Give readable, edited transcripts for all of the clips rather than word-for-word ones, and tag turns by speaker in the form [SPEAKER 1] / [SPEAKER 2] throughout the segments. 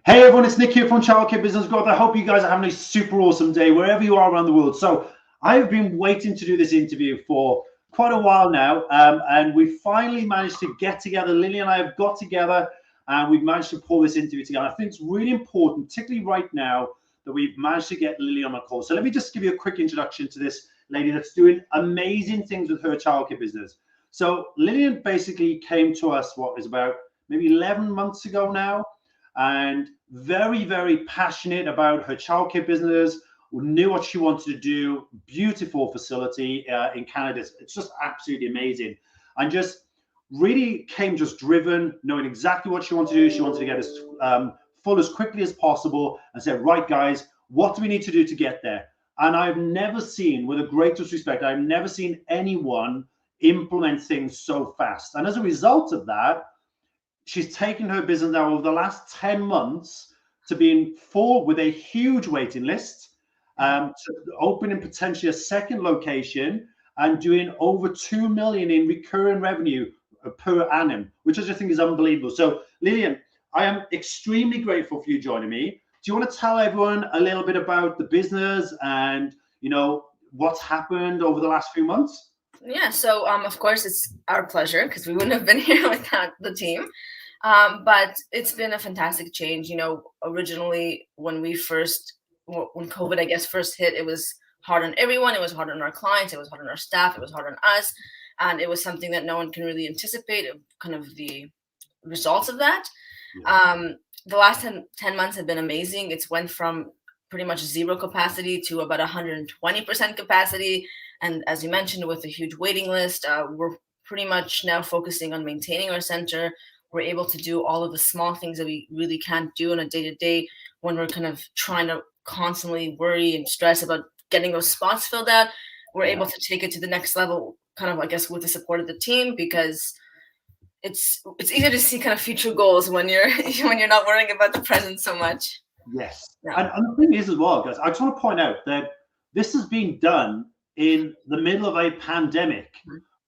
[SPEAKER 1] Hey everyone, it's Nick here from Childcare Business Growth. I hope you guys are having a super awesome day wherever you are around the world. So I've been waiting to do this interview for quite a while now, and we finally managed to get together. Lily and I have got together, and we've managed to pull this interview together. I think it's really important, particularly right now, that we've managed to get Lily on the call. So let me just give you a quick introduction to this lady that's doing amazing things with her childcare business. So Lillian basically came to us, what is about maybe 11 months ago now, and very, very passionate about her childcare business, knew what she wanted to do. Beautiful facility in Canada. It's just absolutely amazing. And just really came just driven, knowing exactly what she wanted to do. She wanted to get as full as quickly as possible and said, right, guys, what do we need to do to get there? And I've never seen, with the greatest respect, I've never seen anyone implement things so fast. And as a result of that, she's taken her business now over the last 10 months to being full with a huge waiting list, to opening potentially a second location and doing over 2 million in recurring revenue per annum, which I just think is unbelievable. So Lilian, I am extremely grateful for you joining me. Do you want to tell everyone a little bit about the business and, what's happened over the last few months?
[SPEAKER 2] Yeah, so of course it's our pleasure because we wouldn't have been here without the team. But it's been a fantastic change. Originally when COVID, I guess, first hit, it was hard on everyone. It was hard on our clients. It was hard on our staff. It was hard on us, and it was something that no one can really anticipate. Kind of the results of that. The last 10 months have been amazing. It's went from pretty much zero capacity to about 120% capacity. And as you mentioned, with a huge waiting list, we're pretty much now focusing on maintaining our center. We're able to do all of the small things that we really can't do on a day-to-day when we're kind of trying to constantly worry and stress about getting those spots filled out. We're able to take it to the next level, kind of, I guess, with the support of the team, because it's easier to see kind of future goals when you're when you're not worrying about the present so much.
[SPEAKER 1] Yes.
[SPEAKER 2] Yeah.
[SPEAKER 1] And the thing is as well, guys, I just want to point out that this has been done in the middle of a pandemic.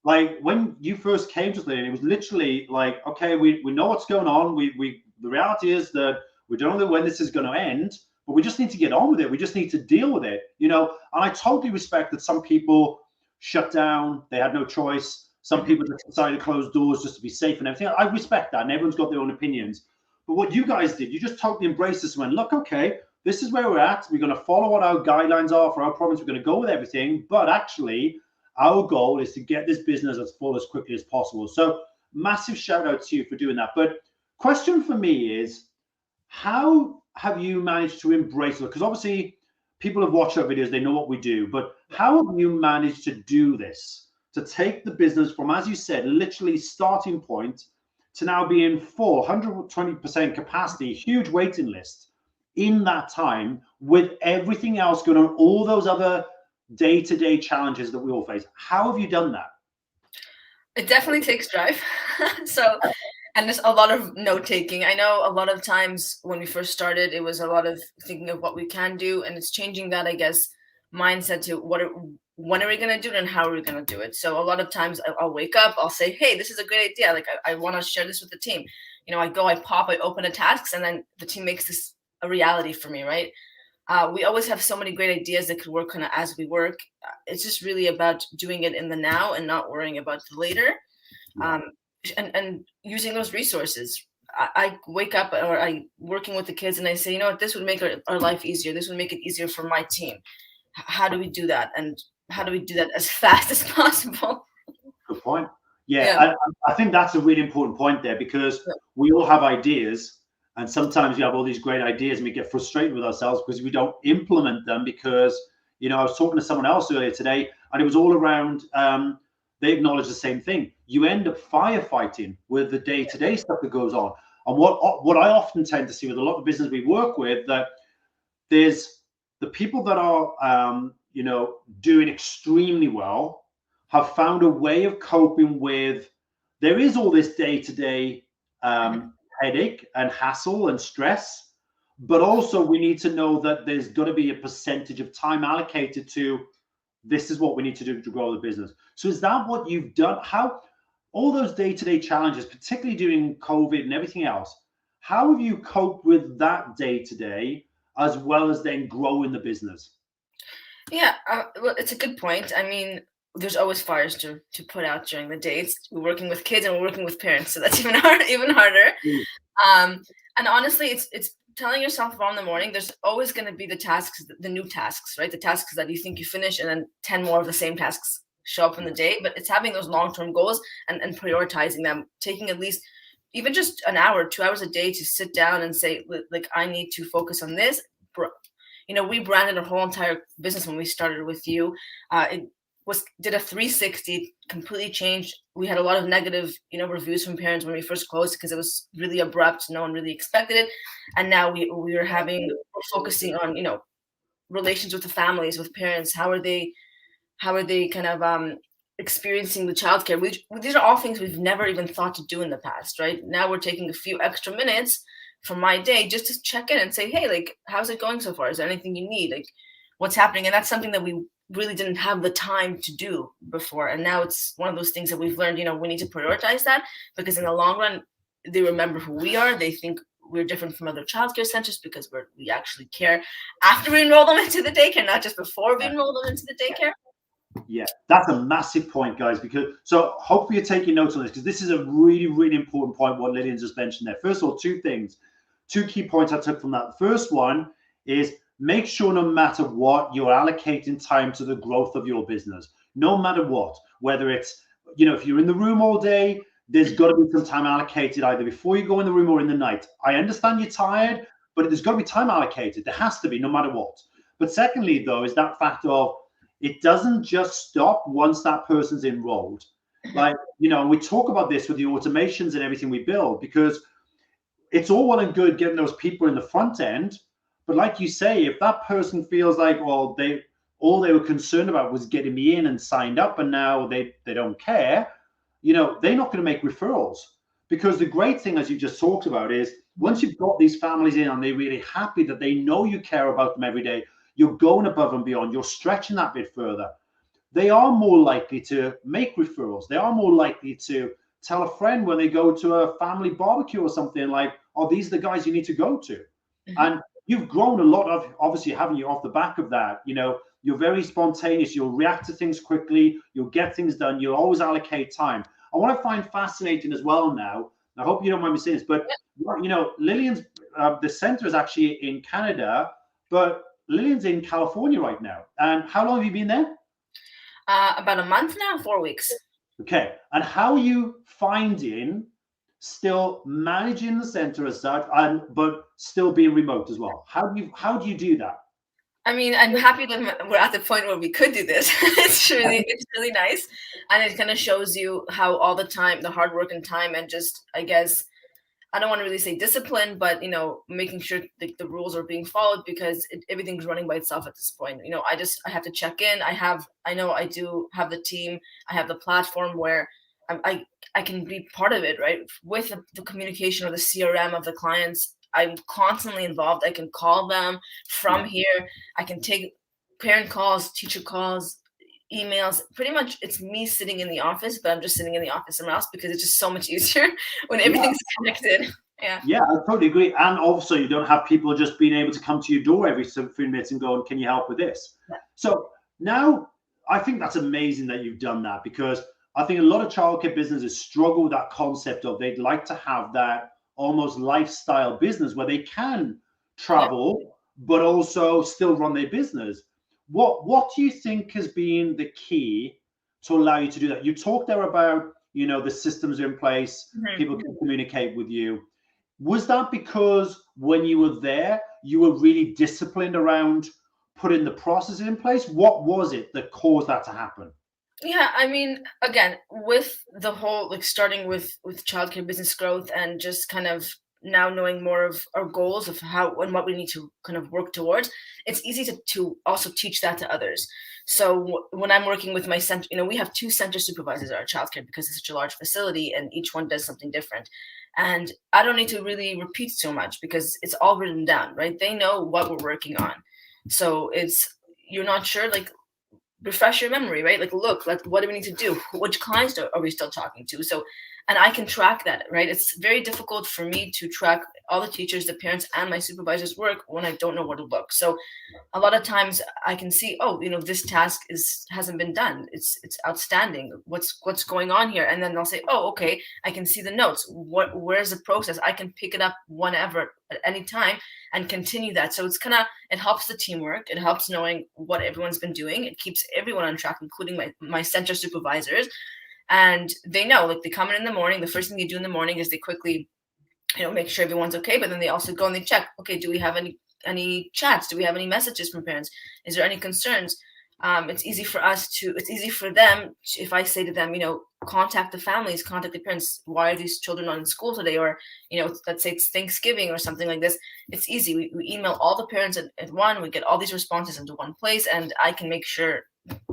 [SPEAKER 1] Like when you first came to Lillian, it was literally like, okay, we know what's going on. The reality is that we don't know when this is going to end, but we just need to get on with it. We just need to deal with it, And I totally respect that some people shut down, they had no choice. Some people just decided to close doors just to be safe and everything. I respect that, and everyone's got their own opinions. But what you guys did, you just totally embraced this and went, look, okay, this is where we're at. We're going to follow what our guidelines are for our province. We're going to go with everything. But actually, our goal is to get this business as full as quickly as possible. So massive shout out to you for doing that. But question for me is, how have you managed to embrace it? Because obviously people have watched our videos, they know what we do, but how have you managed to do this? To take the business from, as you said, literally starting point to now being full, 120% capacity, huge waiting list in that time, with everything else going on, all those other day-to-day challenges that we all face. How have you done that?
[SPEAKER 2] It definitely takes drive. And there's a lot of note taking. I know a lot of times when we first started, it was a lot of thinking of what we can do, and it's changing that, I guess, mindset to when are we going to do it and how are we going to do it. So a lot of times I'll wake up, I'll say, hey, this is a great idea. Like I want to share this with the team. I open a task, and then the team makes this a reality for me, right? We always have so many great ideas that could work kind of as we work. It's just really about doing it in the now and not worrying about the later, and using those resources. I wake up, or I working with the kids, and I say, this would make our life easier. This would make it easier for my team. How do we do that? And how do we do that as fast as possible?
[SPEAKER 1] Good point. Yeah. I think that's a really important point there, because we all have ideas, and sometimes we have all these great ideas and we get frustrated with ourselves because we don't implement them. Because, I was talking to someone else earlier today, and it was all around, they acknowledge the same thing. You end up firefighting with the day-to-day stuff that goes on. And what I often tend to see with a lot of business we work with, that there's the people that are, doing extremely well, have found a way of coping with, there is all this day-to-day headache and hassle and stress, but also we need to know that there's got to be a percentage of time allocated to, this is what we need to do to grow the business. So is that what you've done? How all those day-to-day challenges, particularly during COVID and everything else, How have you coped with that day to day, as well as then growing the business?
[SPEAKER 2] Yeah, well, it's a good point. I mean, there's always fires to put out during the day. We're working with kids and we're working with parents, so that's even harder.
[SPEAKER 1] Mm.
[SPEAKER 2] Um, and honestly, it's telling yourself around the morning. There's always going to be the tasks, the new tasks, right? The tasks that you think you finish, and then 10 more of the same tasks show up in the day. But it's having those long-term goals and prioritizing them, taking at least even just an hour, 2 hours a day to sit down and say, like, I need to focus on this. We branded our whole entire business when we started with you. It did a 360, completely changed. We had a lot of negative, reviews from parents when we first closed because it was really abrupt. No one really expected it. And now we're focusing on, relations with the families, with parents. How are they kind of experiencing the childcare? These are all things we've never even thought to do in the past, right? Now we're taking a few extra minutes from my day just to check in and say, hey, like, how's it going so far? Is there anything you need? Like, what's happening? And that's something that we really didn't have the time to do before. And now it's one of those things that we've learned, we need to prioritize that, because in the long run, they remember who we are. They think we're different from other childcare centers because we actually care after we enroll them into the daycare, not just before we enroll them into the daycare.
[SPEAKER 1] Yeah, that's a massive point, guys, because so hopefully you're taking notes on this, because this is a really, really important point, what Lilian just mentioned there. First of all, two key points I took from that. The first one is make sure no matter what, you're allocating time to the growth of your business, no matter what, whether it's, if you're in the room all day, there's got to be some time allocated either before you go in the room or in the night. I understand you're tired, but there's got to be time allocated. There has to be, no matter what. But secondly, though, is that fact of, it doesn't just stop once that person's enrolled. Like, we talk about this with the automations and everything we build, because it's all well and good getting those people in the front end. But like you say, if that person feels like, well, all they were concerned about was getting me in and signed up, and now they don't care, they're not going to make referrals. Because the great thing, as you just talked about, is once you've got these families in and they're really happy that they know you care about them every day, you're going above and beyond, you're stretching that bit further, they are more likely to make referrals. They are more likely to tell a friend when they go to a family barbecue or something, like, oh, these are the guys you need to go to. Mm-hmm. And you've grown a lot of, obviously, haven't you, off the back of that. You're very spontaneous. You'll react to things quickly. You'll get things done. You'll always allocate time. I want to find fascinating as well now, I hope you don't mind me saying this, but, Lilian's, the center is actually in Canada, but Lilian's in California right now. And how long have you been there?
[SPEAKER 2] About a month now, 4 weeks.
[SPEAKER 1] Okay. And how are you finding still managing the center as such, but still being remote as well? How do you do that?
[SPEAKER 2] I mean, I'm happy that we're at the point where we could do this. It's really nice. And it kind of shows you how all the time, the hard work and time, and just, I guess, I don't want to really say discipline, but, making sure the rules are being followed, because everything's running by itself at this point. I have to check in. I know I do have the team. I have the platform where I can be part of it, right? With the communication or the CRM of the clients, I'm constantly involved. I can call them from here. I can take parent calls, teacher calls, emails. Pretty much it's me sitting in the office, but I'm just sitting in the office somewhere else, because it's just so much easier when everything's connected.
[SPEAKER 1] Yeah, I totally agree. And also, you don't have people just being able to come to your door every 3 minutes and go, can you help with this? Yeah. So now I think that's amazing that you've done that, because I think a lot of childcare businesses struggle with that concept of, they'd like to have that almost lifestyle business where they can travel, but also still run their business. What do you think has been the key to allow you to do that? You talked there about, the systems are in place, people can communicate with you. Was that because when you were there, you were really disciplined around putting the process in place? What was it that caused that to happen?
[SPEAKER 2] Yeah, I mean, again, with the whole, like, starting with childcare business growth, and just kind of now knowing more of our goals of how and what we need to kind of work towards, it's easy to also teach that to others. So when I'm working with my center, we have 2 center supervisors at our childcare, because it's such a large facility and each one does something different. And I don't need to really repeat so much, because it's all written down, right? They know what we're working on. So you're not sure, like, refresh your memory, right? Like, look, what do we need to do? Which clients are we still talking to? So and I can track that, right? It's very difficult for me to track all the teachers, the parents, and my supervisors' work when I don't know where to look. So a lot of times I can see, oh, this task hasn't been done. It's outstanding. What's going on here? And then they'll say, oh, okay, I can see the notes. Where's the process? I can pick it up whenever at any time and continue that. So it helps the teamwork. It helps knowing what everyone's been doing. It keeps everyone on track, including my center supervisors. And they know, like, they come in the morning. The first thing they do in the morning is they quickly, make sure everyone's okay. But then they also go and they check, okay, do we have any chats? Do we have any messages from parents? Is there any concerns? It's easy for them if I say to them, contact the families, contact the parents. Why are these children not in school today? Or, let's say it's Thanksgiving or something like this. It's easy. We email all the parents at one. We get all these responses into one place, and I can make sure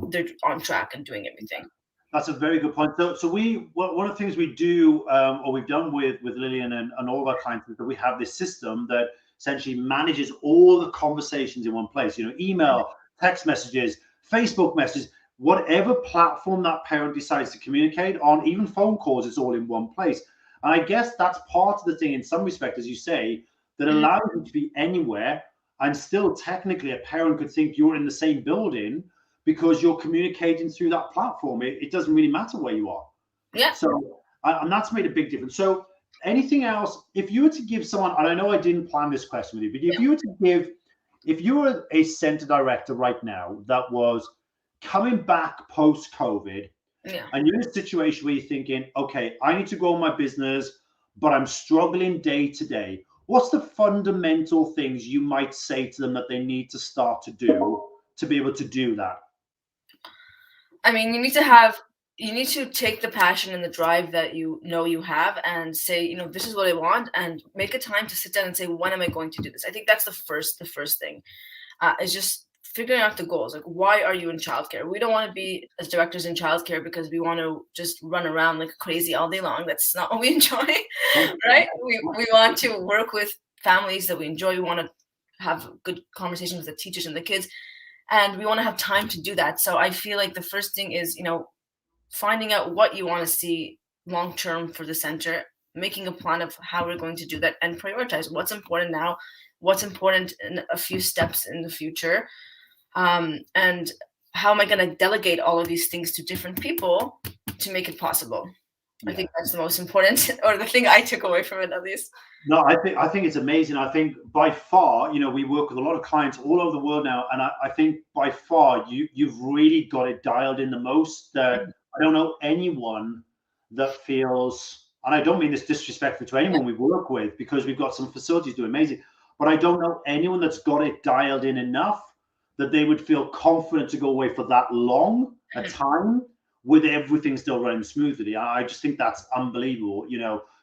[SPEAKER 2] they're on track and doing everything.
[SPEAKER 1] That's a very good point. So one of the things we do, or we've done with Lilian and all of our clients, is that we have this system that essentially manages all the conversations in one place. Email, text messages, Facebook messages, whatever platform that parent decides to communicate on, even phone calls, it's all in one place. And I guess that's part of the thing, in some respect, as you say, that allows you to be anywhere, and still technically a parent could think you're in the same building, because you're communicating through that platform. It doesn't really matter where you are.
[SPEAKER 2] Yeah.
[SPEAKER 1] So, and that's made a big difference. So anything else, if you were to give someone, and I know I didn't plan this question with you, but if you were a center director right now that was coming back post-COVID, and you're in a situation where you're thinking, okay, I need to grow my business, but I'm struggling day to day. What's the fundamental things you might say to them that they need to start to do to be able to do that?
[SPEAKER 2] I mean, you need to take the passion and the drive that you have and say, this is what I want, and make a time to sit down and say, when am I going to do this? I think that's the first thing, is just figuring out the goals. Like, why are you in childcare? We don't want to be as directors in childcare because we want to just run around like crazy all day long. That's not what we enjoy, right? We want to work with families that we enjoy. We want to have good conversations with the teachers and the kids. And we want to have time to do that. So I feel like the first thing is, finding out what you want to see long-term for the center, making a plan of how we're going to do that, and prioritize what's important now, what's important in a few steps in the future. And how am I going to delegate all of these things to different people to make it possible? I think that's the most important, or the thing I took away from it, at least.
[SPEAKER 1] No, I think it's amazing. I think by far, we work with a lot of clients all over the world now, and I think by far you've really got it dialed in the most. That I don't know anyone that feels, and I don't mean this disrespectful to anyone we work with, because we've got some facilities doing amazing, but I don't know anyone that's got it dialed in enough that they would feel confident to go away for that long a time with everything still running smoothly. I just think that's unbelievable.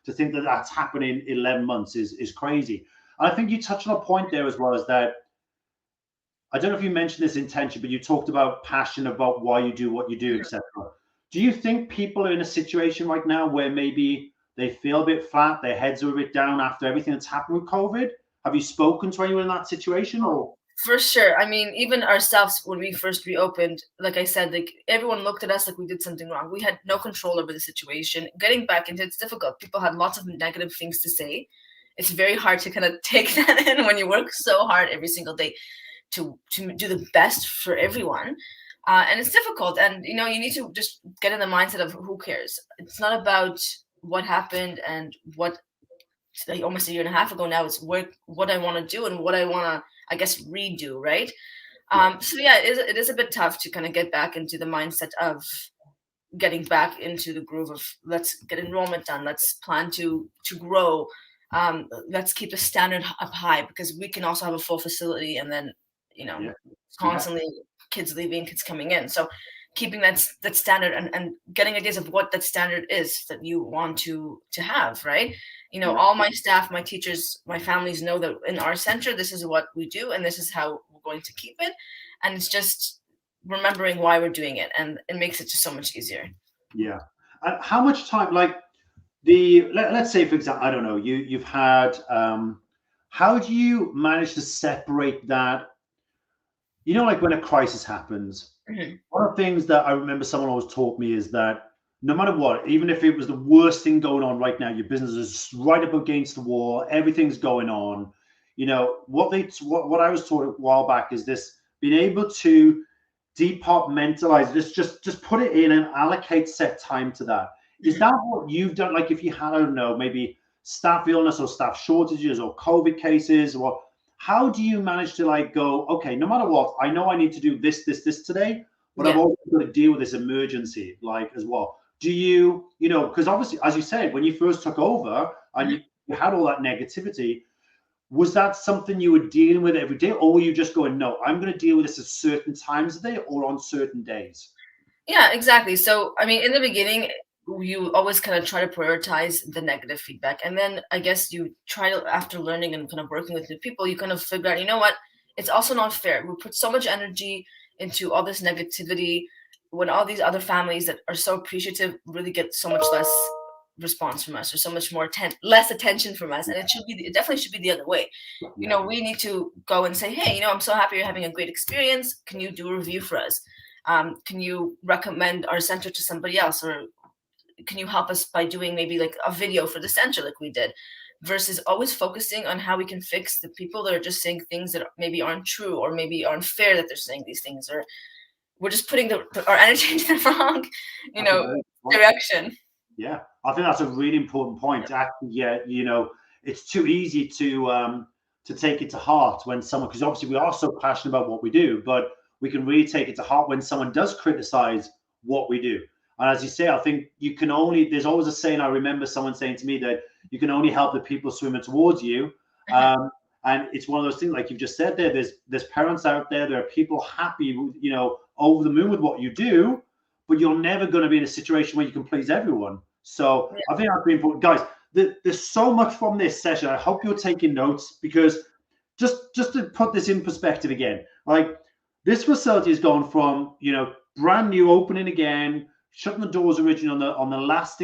[SPEAKER 1] To think that that's happening in 11 months is crazy. And I think you touched on a point there as well, is that, I don't know if you mentioned this intention, but you talked about passion, about why you do what you do, etc. Do you think people are in a situation right now where maybe they feel a bit flat, their heads are a bit down after everything that's happened with COVID? Have you spoken to anyone in that situation? Or?
[SPEAKER 2] For sure. I mean, even ourselves, when we first reopened, like I said, like, everyone looked at us like we did something wrong. We had no control over the situation. Getting back into it's difficult. People had lots of negative things to say. It's very hard to kind of take that in when you work so hard every single day to do the best for everyone. And it's difficult. And, you need to just get in the mindset of who cares. It's not about what happened and what, like, almost a year and a half ago now, it's what I want to do and what I want to, I guess, redo, right? So yeah, it is a bit tough to kind of get back into the mindset of getting back into the groove of, let's get enrollment done, let's plan to grow, let's keep the standard up high, because we can also have a full facility, and then constantly kids leaving, kids coming in. So keeping that standard and getting ideas of what that standard is that you want to have, right? All my staff, my teachers, my families know that in our center, this is what we do, and this is how we're going to keep it. And it's just remembering why we're doing it, and it makes it just so much easier.
[SPEAKER 1] Yeah. How much time, like, let's say, for example, I don't know, you've had, how do you manage to separate that? Like when a crisis happens, one of the things that I remember someone always taught me is that no matter what, even if it was the worst thing going on right now, your business is right up against the wall, everything's going on. You know, what I was taught a while back is this: being able to departmentalize this, just put it in and allocate set time to that. Is that what you've done? Like if you had, I don't know, maybe staff illness or staff shortages or COVID cases, or how do you manage to like go, okay, no matter what, I know I need to do this today, but I've also got to deal with this emergency like as well. Do you, you know, because obviously, as you said, when you first took over and you had all that negativity, was that something you were dealing with every day, or were you just going, no, I'm going to deal with this at certain times of the day or on certain days?
[SPEAKER 2] Yeah, exactly. So, I mean, in the beginning, you always kind of try to prioritize the negative feedback. And then I guess you try to, after learning and kind of working with new people, you kind of figure out, you know what, it's also not fair. We put so much energy into all this negativity when all these other families that are so appreciative really get so much less response from us, or so much more less attention from us. And it definitely should be the other way. You know, we need to go and say, hey, you know, I'm so happy you're having a great experience. Can you do a review for us? Can you recommend our center to somebody else, or can you help us by doing maybe like a video for the center like we did, versus always focusing on how we can fix the people that are just saying things that maybe aren't true, or maybe aren't fair that they're saying these things, or we're just putting our energy into the wrong, you know, direction.
[SPEAKER 1] Yeah, I think that's a really important point. Actually, yeah, you know, it's too easy to take it to heart when someone, because obviously we are so passionate about what we do, but we can really take it to heart when someone does criticize what we do. And as you say, I think you can only, there's always a saying, I remember someone saying to me that you can only help the people swimming towards you. And it's one of those things, like you've just said there, there's parents out there, there are people happy, you know, over the moon with what you do, but you're never going to be in a situation where you can please everyone. So I think that's really important. Guys, there's so much from this session. I hope you're taking notes, because just to put this in perspective again, like this facility has gone from, you know, brand new opening again, shutting the doors originally on the last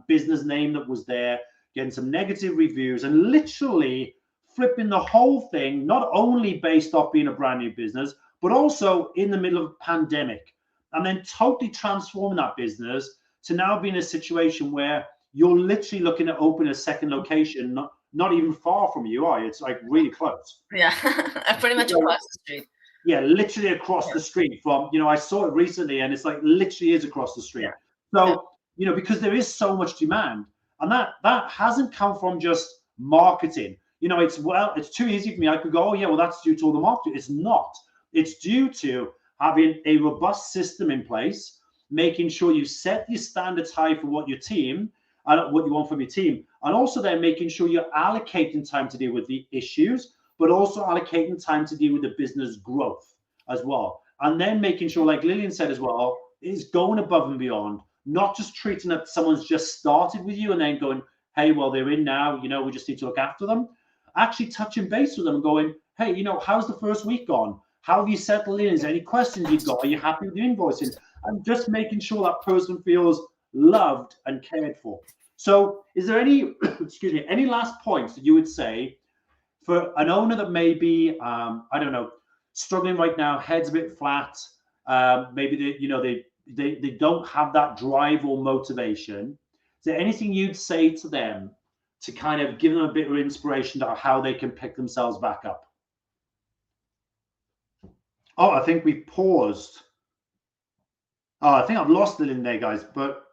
[SPEAKER 1] business name that was there, getting some negative reviews, and literally flipping the whole thing, not only based off being a brand new business, but also in the middle of a pandemic, and then totally transforming that business to now be in a situation where you're literally looking at opening a second location, not even far from you, are you? It's like really close.
[SPEAKER 2] Yeah, pretty much across the street.
[SPEAKER 1] Yeah, literally across the street from, you know, I saw it recently and it's like literally is across the street. So, you know, because there is so much demand, and that hasn't come from just marketing. You know, it's too easy for me. I could go, oh yeah, well, that's due to all the marketing. It's not. It's due to having a robust system in place, making sure you set your standards high for what your team and what you want from your team, and also then making sure you're allocating time to deal with the issues, but also allocating time to deal with the business growth as well. And then making sure, like Lilian said as well, is going above and beyond, not just treating that someone's just started with you and then going, hey, well, they're in now, you know, we just need to look after them. Actually touching base with them and going, hey, you know, how's the first week gone? How have you settled in? Is there any questions you've got? Are you happy with the invoicing? And just making sure that person feels loved and cared for. So is there any, excuse me, any last points that you would say for an owner that may be, I don't know, struggling right now, head's a bit flat, maybe they don't have that drive or motivation? Is there anything you'd say to them to kind of give them a bit of inspiration to how they can pick themselves back up? Oh, I think we paused. Oh, I think I've lost Lilian there, guys. But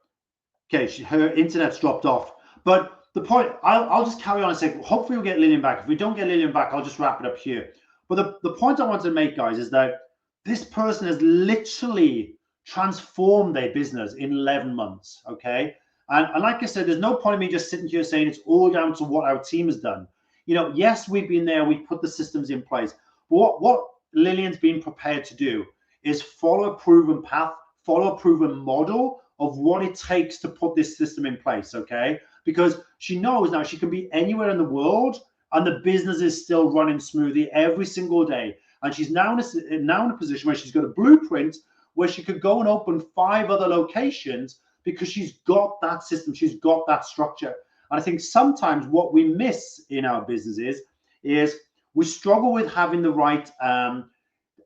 [SPEAKER 1] okay, her internet's dropped off. But the point, I'll just carry on and say, hopefully we'll get Lilian back. If we don't get Lilian back, I'll just wrap it up here. But the point I wanted to make, guys, is that this person has literally transformed their business in 11 months, okay? And like I said, there's no point in me just sitting here saying it's all down to what our team has done. You know, yes, we've been there, we've put the systems in place. But what Lilian's been prepared to do is follow a proven path, follow a proven model of what it takes to put this system in place, okay? Because she knows now she can be anywhere in the world and the business is still running smoothly every single day. And she's now in a position where she's got a blueprint where she could go and open 5 other locations because she's got that system, she's got that structure. And I think sometimes what we miss in our businesses is we struggle with having the right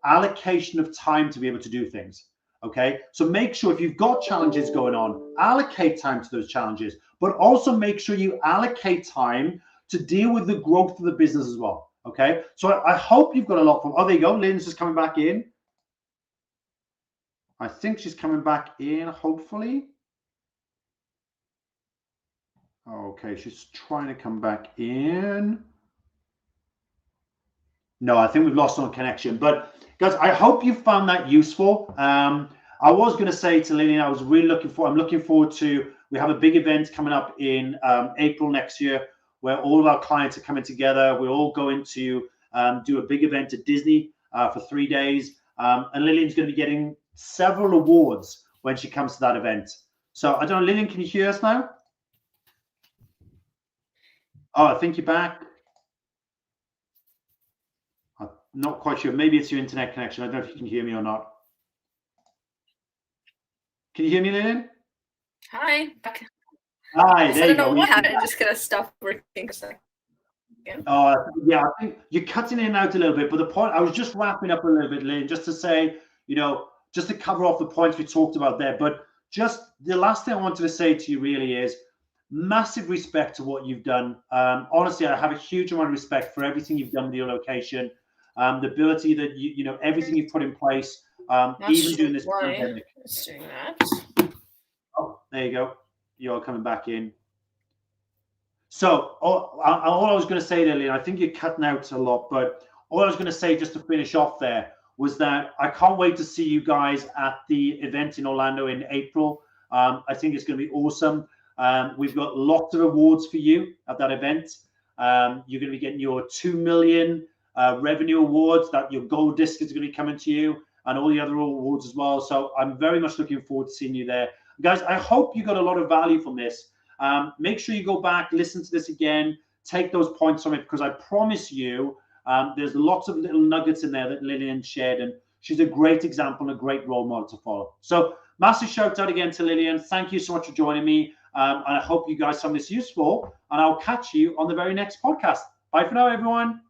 [SPEAKER 1] allocation of time to be able to do things. Okay, so make sure if you've got challenges going on, allocate time to those challenges, but also make sure you allocate time to deal with the growth of the business as well. Okay, so I hope you've got a lot from. Oh, there you go. Lynn's just coming back in. I think she's coming back in, hopefully. Okay, she's trying to come back in. No, I think we've lost on connection. But guys, I hope you found that useful. I was going to say to Lilian, I'm looking forward to, we have a big event coming up in April next year where all of our clients are coming together. We're all going to do a big event at Disney for 3 days. And Lilian's going to be getting several awards when she comes to that event. So I don't know, Lilian, can you hear us now? Oh, I think you're back. I'm not quite sure. Maybe it's your internet connection. I don't know if you can hear me or not. Can you hear me, Lilian?
[SPEAKER 2] Hi.
[SPEAKER 1] Hi, there you go.
[SPEAKER 2] I don't know what happened. It just kind of stopped working for a second.
[SPEAKER 1] Yeah, I think you're cutting in and out a little bit, but the point, I was just wrapping up a little bit, Lynn, just to say, just to cover off the points we talked about there. But just the last thing I wanted to say to you really is massive respect to what you've done. Honestly, I have a huge amount of respect for everything you've done with your location, the ability that everything you've put in place, even during this pandemic.
[SPEAKER 2] Doing that.
[SPEAKER 1] Oh, there you go. You're coming back in. So all I was going to say there, Lynn, I think you're cutting out a lot, but all I was going to say just to finish off there was that I can't wait to see you guys at the event in Orlando in April. I think it's going to be awesome. We've got lots of awards for you at that event. You're going to be getting your 2 million revenue awards, that your gold disc is going to be coming to you, and all the other awards as well. So I'm very much looking forward to seeing you there. Guys, I hope you got a lot of value from this. Make sure you go back, listen to this again, take those points from it, because I promise you there's lots of little nuggets in there that Lilian shared, and she's a great example and a great role model to follow. So massive shout out again to Lilian. Thank you so much for joining me. And I hope you guys found this useful, and I'll catch you on the very next podcast. Bye for now, everyone.